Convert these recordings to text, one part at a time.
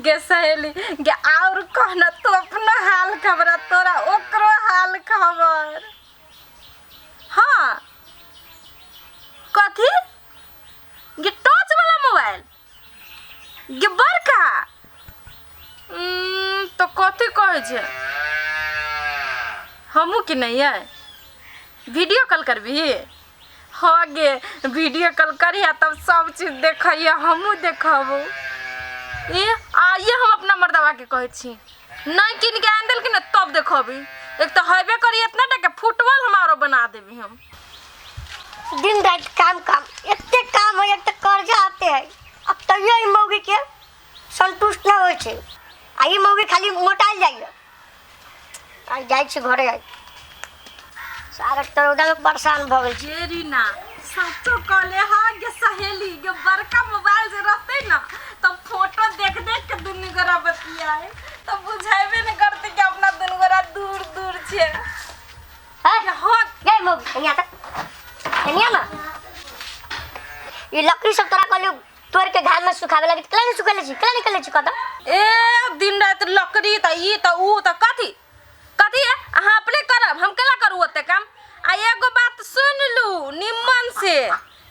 गे सहेली गे और कहना तू अपना हाल खबर तोरा ओकरो हाल खबर। हाँ कथी गे टच वाला मोबाइल गे बड़का तो कथी कहे छे हमू कि नहीं है वीडियो कॉल करबी। हाँ गे वीडियो कॉल करिया तब सब चीज देखिए हमू देखबू। आइए हम अपना मर्दवा के कहे छी नहीं किन के आन दिल तब देखबी। एक तो हेबे करी इतना टके फुटबॉल हमारो बना देबी हम। दिन रात काम काम इतने काम है एक कर्जा आते है अब तैयो ई मौगी के संतुष्ट ना होय छे। आ ई मौगी खाली मोटाइल जाइए आ जाय छे घरे आई सारा तरोदा में परेशान भ गेल जे रीना सच्चो कहले हाँ गे सहेली गे बड़का मोबाइल जे रहते ना तब फोटो देख देख के दुनु गोरा बतियाए तब बुझाइबे न करते कि अपना दुनु गोरा दूर दूर छे। हां गए मौगी यहाँ तक एनिया ना ये लकड़ी सब तोरा कहलियो तोड़ के घाम में सुखावे लगी कला नहीं सुखाले छी कला निकले छी कत ए दिन रात लकड़ी त ई त ऊ त कथी कथी है अहाँ अपने करब हम केला करू ओते काम। आ एगो बात सुन लू निम्मन से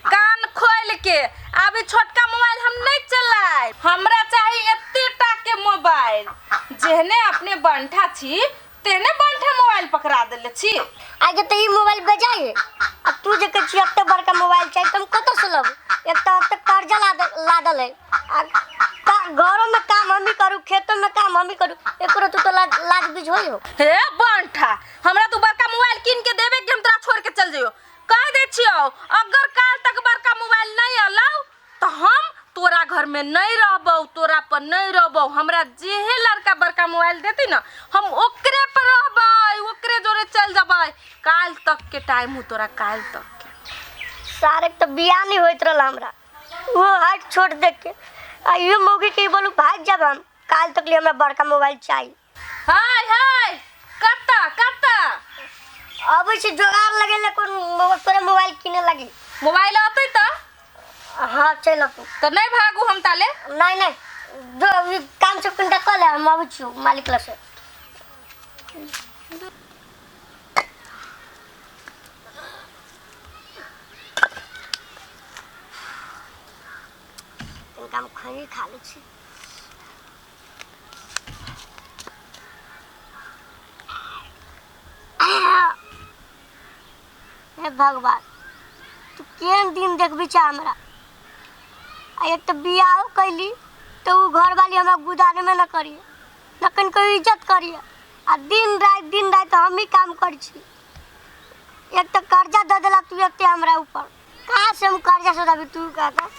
कान खोल के अभी छोटका मोबाइल हम नहीं चलाए हमरा चाहिए एते टा के मोबाइल जेहने अपने बंठा छी तेने बंठा मोबाइल पकड़ा देले छी। आगे तो ई मोबाइल बजाए अब तू जे कह छी एते बड़का मोबाइल चाहिए तुम कत से लब एक तो एते कर्जा लादल है घरों में काम हम ही करू खेतों में काम हम ही करू एकरो तू तो लाज बीज होई हो। हे बंठा हमरा तू बड़का मोबाइल किन के देबे कि हम तोरा छोड़ के चल जइयो कह दे छियो अगर काल तक बड़का मोबाइल नहीं अलाउ तो हम तोरा घर में नहीं रहबो तोरा पर नहीं रहबो। हमरा जेहे लड़का बड़का मोबाइल देती ना हम ओकरे पर रहबै ओकरे जोरे चल जबै काल तक के टाइम हो तोरा काल तक के सारे तो बियाह नहीं होइत रहल हमरा वो हाथ छोड़ देख के आ ये मौगी के बोलू भाग जब हम काल तक लिए हमरा बड़का मोबाइल चाहिए। हाय हाय कत्ता कत्ता अब से जोगाड़ लगेले कोन तोरे मोबाइल किने लगी मोबाइल आते त हां चल तो नहीं भागू हम ताले नहीं नहीं जो काम सब कंटा कले हम अब छु मालिक ल से काम खनी खा ले छी। हे भगवान तू केन दिन देखबी चा हमरा आ एक तो बियाह कैली तो उ घर वाली हमरा गुदारे में न करिए न कन कोई इज्जत करिए आ दिन रात हम ही काम कर छी। एक तो कर्जा दे देला तू एकते हमरा ऊपर कहां से हम कर्जा सदाबी तू कहता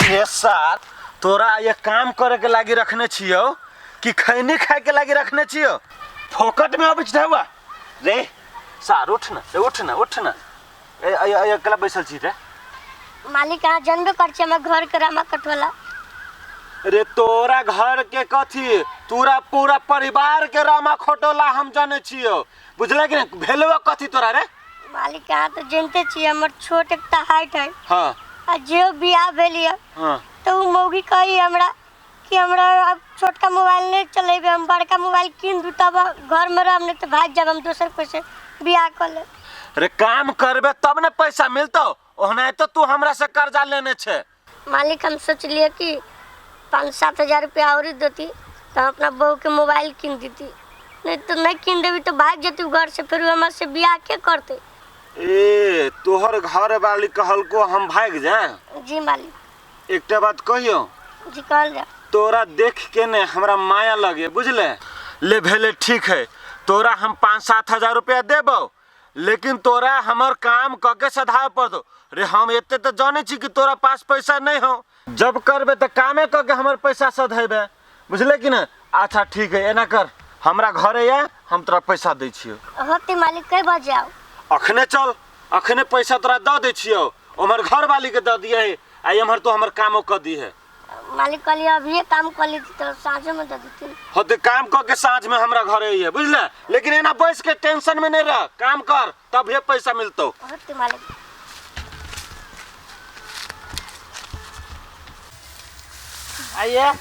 ये सर तोरा ये काम करे के लागी रखने छियो कि खैनी खाए के लागी रखने छियो फोकट में अब हुआ रे सर उठ ना ए अकेला बैसल छी रे मालिक कहाँ जनबे कर छी हम घर के रामा कटवाला। रे तोरा घर के कथी तोरा पूरा परिवार के रामा खटोला हम जाने छियो बुझले कि नहीं भेलवा कथी तोरा रे मालिक कहाँ तो जानते छी हमर छोट एक हाइट है। हां आ जो बियाह भेलिए हां तो उ मौगी कही हमरा कि हमरा अब छोटका मोबाइल नहीं चलेबे हम बड़का मोबाइल किन दू तब घर में रहब नहीं तो भाग जाब हम दोसर कोई से बियाह कर ले। रे काम करबे तब ने पैसा मिलतो ओहना तो तू हमरा से कर्जा लेने छे। मालिक हम सोच लिए कि 5-7 हजार रुपया और देती तो अपना बहू के मोबाइल किन देती नहीं तो नहीं किन देवी तो भाग जती घर से फिर हमरा से बियाह के करते। ए तोहर घर वाली कहल को हम भाग जाए। जी मालिक एकटा बात कहियो जी कहल जा तोरा देख के ने हमरा माया लगे बुझले ले भेले ठीक है तोरा हम 5-7 हजार रुपया देबो लेकिन तोरा हमर काम कके सधावे पड़तो। रे हम एते तो जाने छी कि तोरा पास पैसा नहीं हो जब करबे तो कामे कके हमर पैसा सधेबे बुझले कि ना। अच्छा ठीक है एना कर हमरा घरे या हम तोरा पैसा दै छियो। होती मालिक कई बजे आओ अखने चल अखने पैसा तोरा द दै छियो हमर घर वाली के द दिए है आई हमर तो हमर कामो क दी है। मालिक कल अभी ये काम कर ली तो साँझ में दे देती होते काम क के साँझ में हमरा घरे है बुझले लेकिन एना बैठ के टेंशन में नहीं रह काम कर तब ये पैसा मिलतो। होती मालिक आइए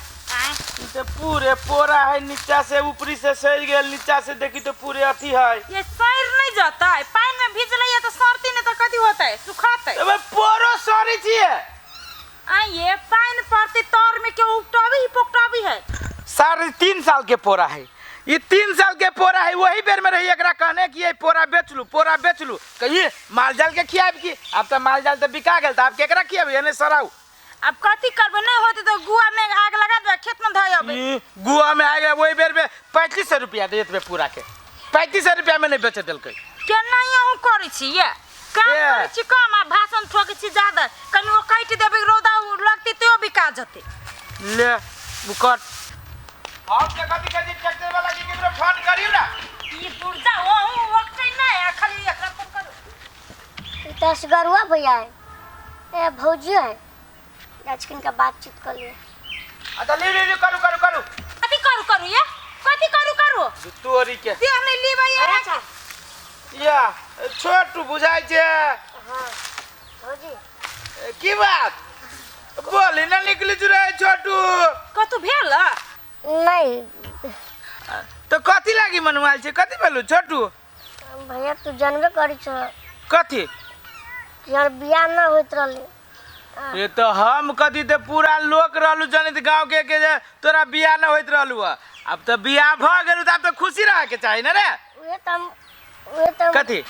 तो पूरे पोरा है, नीचा से ऊपरी से सड़ गया, नीचा से देखी तो पूरे अथी है। ये सैर नहीं जाता है, पानी में भीज रही है तो सड़ती नहीं तो कथी होता है, सुखाता है। अबे पोरो सड़ी छिए। ये पानी पड़ती तौर में क्यों उपटावी ही पोकटावी है। 3.5 साल के पोरा है, ये 3 साल के पोरा है। वही बेर में रही एकरा कहने कि ये पोरा बेच लू कहिए माल जाल के खियाब की। अब तो माल जाल तो बिका गेल, अब केकरा खियाब एने सराऊ। अब कथी करबे, नहीं होते तो गुआ में आग लगा दे, खेत में धोयबे। गुआ में आ गया, वही बेर में 3500 रुपया देत में पूरा के 3500 रुपया में नहीं बेच दिलकै। केना यहू करै छी ये काम करै छी कम आ भाषण ठोकै छी ज्यादा, कनी ओ काटि देबै रौदा लगती तो बिका जते। ले बुकट हम के कथी कथी ट्रैक्टर वाला के केकरो फोन करियो ना। ई दुर्जा ओहू वक्त नहीं खाली एकरा फोन करू। 10 गरुआ भैया है, ए भौजी है, आजकल का बातचीत कर लिए। अच्छा ले करू कथी करू ये, कथी करू तोरी के देह नहीं लीबै ये। या छोटू बुझाइ छे। हाँ भौजी की बात बोली ना निकली जुरे छोटू। कतु भेल नहीं तो कथी लागी मनवाल छे, कथी भेलु छोटू। भैया तू जानबे करी छ कथी यार बियाह ना होत रहले। ये तो हम कथी तो पूरा लोक रहलु जनित गांव के जे तोरा बियाह ना होइत रहलु। अब तो बियाह भ गेलु त अब तो खुशी रहे के चाहिए ना रे। उहे त कथी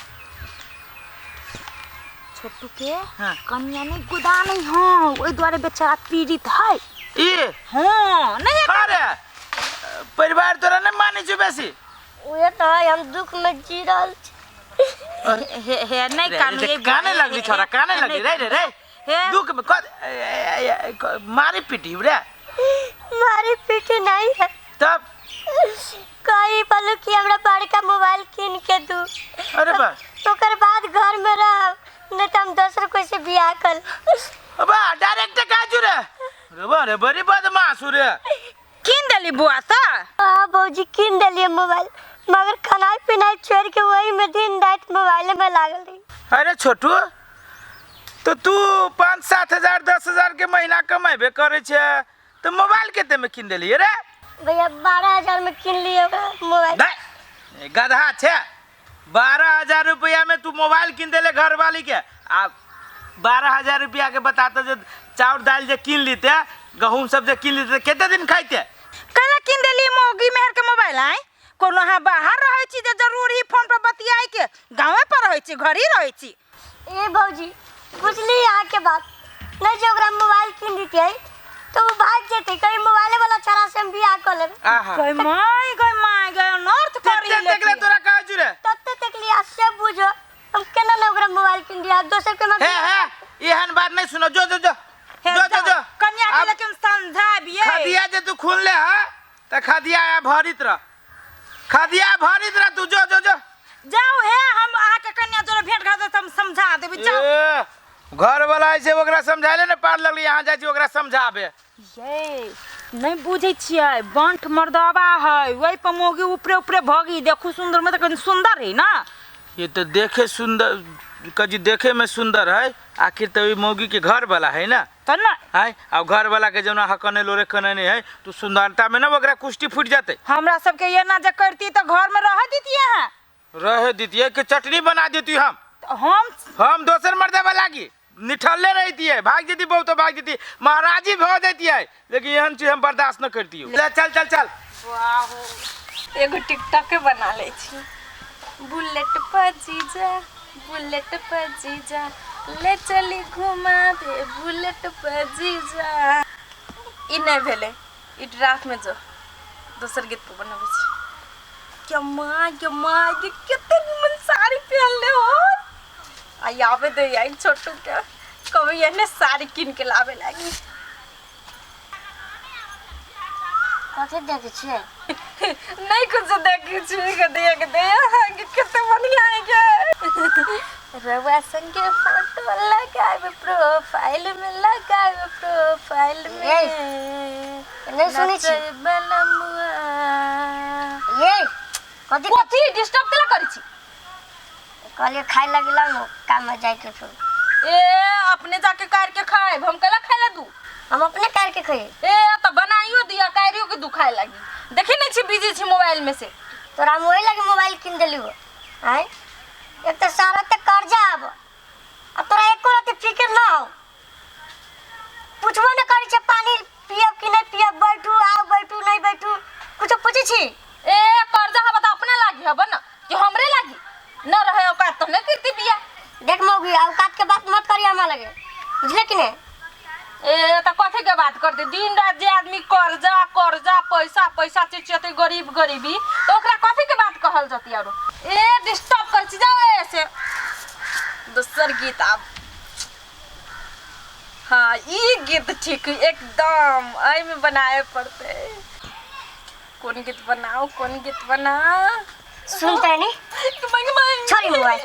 छोटू के हाँ। कन्या नहीं गुदा नहीं हो, ओई द्वारे बेचारा पीड़ित है। ई हां नहीं अरे परिवार तोरा न माने छ बेसी। उहे त हम दुख में जी रहल छी। हे नहीं कानू ये काने लगली छोरा, काने लगली रे हे। दुख में मारी पीटी रे। मारी पीटी नहीं है, तब कई बोलो कि हमरा बड़का मोबाइल किन के दू। अरे बा ओकर बाद घर में रह, नहीं तो हम दूसर कोई से बियाह कर। अबा डायरेक्ट काजू रे रे बड़ी बदमाश रे। किन देली बुआ त हाँ भौजी किन दिलिए मोबाइल, मगर खाना पीना छोड़ के वही में दिन रात मोबाइल में लागल रही। अरे छोटू तो तू 5-7 हजार 10 हजार के महीना कमाबे करे छे, तो मोबाइल केते में किन देली रे। भैया 12,000 में किन लिए मोबाइल। नहीं गधा छे, 12,000 रुपया में तू मोबाइल किन देले घर वाली के। आ 12,000 रुपया के बताते जो चाउर दाल जे किन लीते, गहूम सब जे किन लीते केते दिन खाइते। कला किन देली मोगी मेहर के मोबाइल आइ कोनो हा बाहर रहै छी जे जरूरी फोन पर बतियाई के, गांवे पर रहै छी, घर ही रहै छी। ए भौजी बुझली यहाँ के बात नहीं, जो ओकरा मोबाइल किन दीते तो वो भाग जेते, कहीं मोबाइल वाला चरा से हम बियाह कर लेब। आहा गई माय गई नॉर्थ करी केते देखले तोरा काजू रे। तत्ते तक लिया से बुझो हम केना ना ओकरा मोबाइल किन दिया दोसर के मन। हे एहन बात नहीं सुनो, जो कन्या के लेकिन समझाबिए। खदिया जे तू खुन ले ह त खदिया भरित रह, खदिया भरित रह तू। जो जाओ हे हम आहा के कन्या जोरे भेंट घाट हम समझा देबे। जाओ घर वाला ऐसे ओकरा समझाइले ने पार लगली, यहाँ जाइ छी ओकरा समझाबे। ये नहीं बुझे छियै, बंठ मर्दवा है, वही पर मोगी ऊपरे भगी। देखू सुंदर में तो कनी सुंदर है ना। ये तो देखे सुंदर कजी देखे में सुंदर है, आखिर तो मोगी के घर वाला है ना। तो ना है अब घर वाला के जौना हकने लोरे कने नहीं है तो सुंदरता में ना ओकरा कुश्ती फूट जाते। हमरा सबके ये ना जे करती तो घर में रह देती है, रह देती कि चटनी बना देती। हम दोसर मर्दवा लागी निठल्ले रहती है, भाग देती बहुत भाग देती, महाराजी हो जाती है, लेकिन यहन चीज हम बर्दाश्त न करती हूँ। चल वाह एगो टिकटॉक बना ले छी। बुलेट पर जीजा ले चली घुमा दे, बुलेट पर जीजा। ई नहीं भेले, ई रात में जो दोसर गीत पर बनाबे छी। क्या माय कितने निमन साड़ी पहनले हो। आई आवे दे आई छोटू के कभी एने साड़ी किन के लावे लागी। कथि देखे छियै नहीं कुछ देखी छी के देख दे कि कितने बढ़िया है के। रवा संगे फोटो लगावे प्रोफाइल में, लगावे प्रोफाइल में। नहीं सुनी छी बलमुआ ये कथि डिस्टर्ब केला करी छी। कहलिए खाए लगिला न काम में जाए के फिर ए अपने जाके कार के खाए, हम कला खाए दू। हम अपने कार के खाए। ए तो बनाइयो दिया, कारियो के दुखाए लगी देखी नहीं छी बिजी छी मोबाइल में से तोरा हम वही लगे मोबाइल किन देली हो आय एक तो सारा ते कर्जा अब तोरा एको रात फिक्र ना हो पूछबो न करी छे पानी पियब कि नहीं पियब बैठू आओ बैठू नहीं बैठू कुछ पूछी छी ए कर्जा हवा तो अपने लागी हब ना कि हमरे लागी न रहे औकात तो नहीं करती बिया देख मौगी औकात के बात मत करी हमरा लगे बुझले कि नहीं ए त कथी के बात करते दिन रात जे आदमी कर्जा कर्जा पैसा पैसा चिचियते गरीब गरीबी तो ओकरा कथी के बात कहल जती आरो ए डिस्टर्ब कर छी जाओ ऐसे दूसर गीत आप हाँ ये गीत ठीक एकदम आई में बनाए पड़ते कौन गीत बनाओ कौन गीत बना सुनते नहीं छोड़ी मोबाइल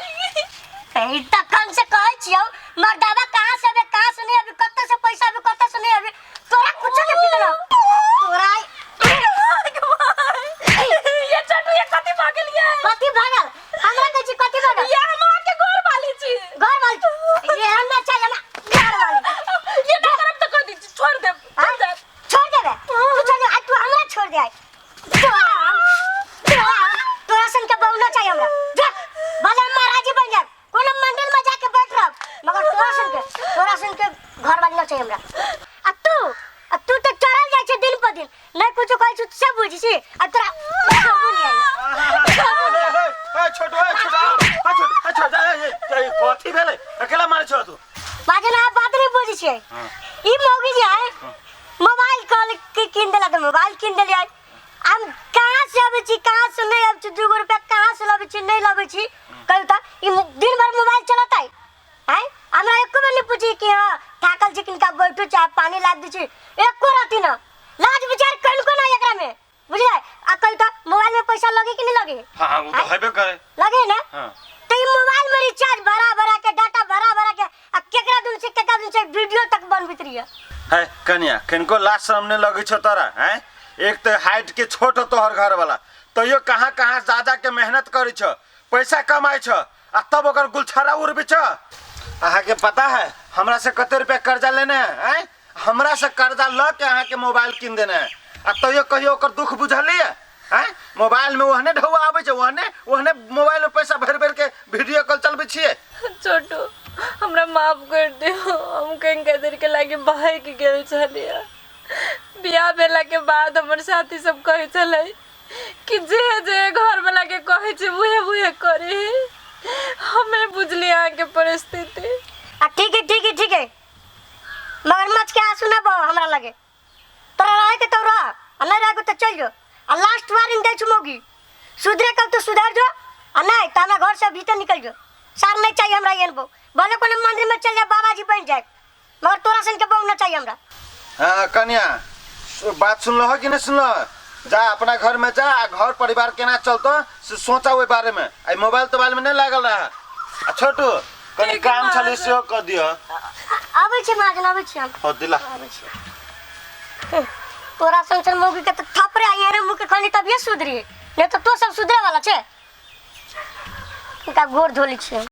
कहीं तक कल से कह छियो मर्दावा कहां से अबे कहां से नहीं अभी कत्ते से पैसा अभी कत्ते से नहीं अभी तोरा कुछ नहीं फिक्र हो तोरा ये चटू ये कथी भागल ये कथी भागल हमरा कह छी कथी भागल ये हमार के घर वाली छी घर वाली ये हम ना चाहिए ना घर वाली ये ना करब तो कर दी छोड़ दे छोड़ देबे तू छोड़ दे तू हमरा छोड़ दे तोरा सन के बहु ना चाहिए हमरा जा भले महाराजी बन जा कोनो मंदिर में जाके बैठ रह मगर तोरा सन के घर वाली ना चाहिए हमरा आ तू तो चढ़ल जाय छे दिन पर दिन नहीं कुछ कहै छु सब बुझी छी आ तोरा कथी भेले अकेला मारे छ तू बाजे ना बात नहीं बुझी छी ई मौगी जे है मोबाइल कॉल के किन देला तो मोबाइल किन देलियै हम कहां से आबै छी कहां से नहीं आबै छी 2 रुपया कहां से लाबै छी नहीं लाबै छी कहू त ई दिन भर मोबाइल चलाता है हमरा एको बेर नहीं पूछी कि हां ठाकल छी किनका बैठो चाहे पानी ला दी छी एको राती ना लाज विचार कन को ना एकरा में बुझले आ कहू त मोबाइल में पैसा लगे कि नहीं लगे हां वो तो हेबे करे लगे ना हां तो ई मोबाइल में रिचार्ज भरा के डाटा भरा के आ केकरा दिन से वीडियो तक बनबित रही है कन्या किनको लाज शर्म नहीं लगे छ तोरा हैं एक तो हाइट के छोट तोहर घर वाला तो यो कहां कहां ज्यादा के मेहनत करी छ पैसा कमाई छ आ तब ओकर गुलछरा उड़बी छ अहा के पता है हमरा से कते रुपया कर्जा लेने हैं हमरा से कर्जा ल के अहा के मोबाइल किन देने आ तो यो कहियो ओकर दुख बुझलिए हैं मोबाइल में ओहने ढौआ आबै छ ओहने मोबाइल में पैसा भर के वीडियो कॉल चलबे छिए छोटू हमरा माफ कर दियो हम कहीं कदर के लागे भाई के गेल छलिया बियाह भेला के बाद हमर साथी सब कहे चले कि जे जे घर वाला के कहे छे उहे करे हमें बुझली आ के परिस्थिति आ ठीक है मगरमच्छ के आंसू ना बह हमरा लगे तोरा रहे के तो रह आ नहीं रहे तो चल जो आ लास्ट वार्निंग दे छुमोगी सुधरे कब तो सुधर जो आ नहीं तो हमरा घर से भीतर निकल जो सार नहीं चाहिए हमरा येन बो भले कोनो मंदिर में चल जा बाबा जी बन जाए मगर तोरा सन के बहू ना चाहिए हमरा हाँ कन्या बात सुन लो कि नहीं सुन लो जा अपना घर में जा घर परिवार केना चलतो से सोचा ओइ बारे में आई मोबाइल में नहीं लागल रहा आ छोटू कनी काम छले से कर दियो आबै छै माजन आबै छै हो दिला आबै छै तोरा संसन मौगी के तो थपरे आई रे मुंह के खनी तब ये सुधरी नहीं तो सब सुधरे वाला छे का गोर धोली छे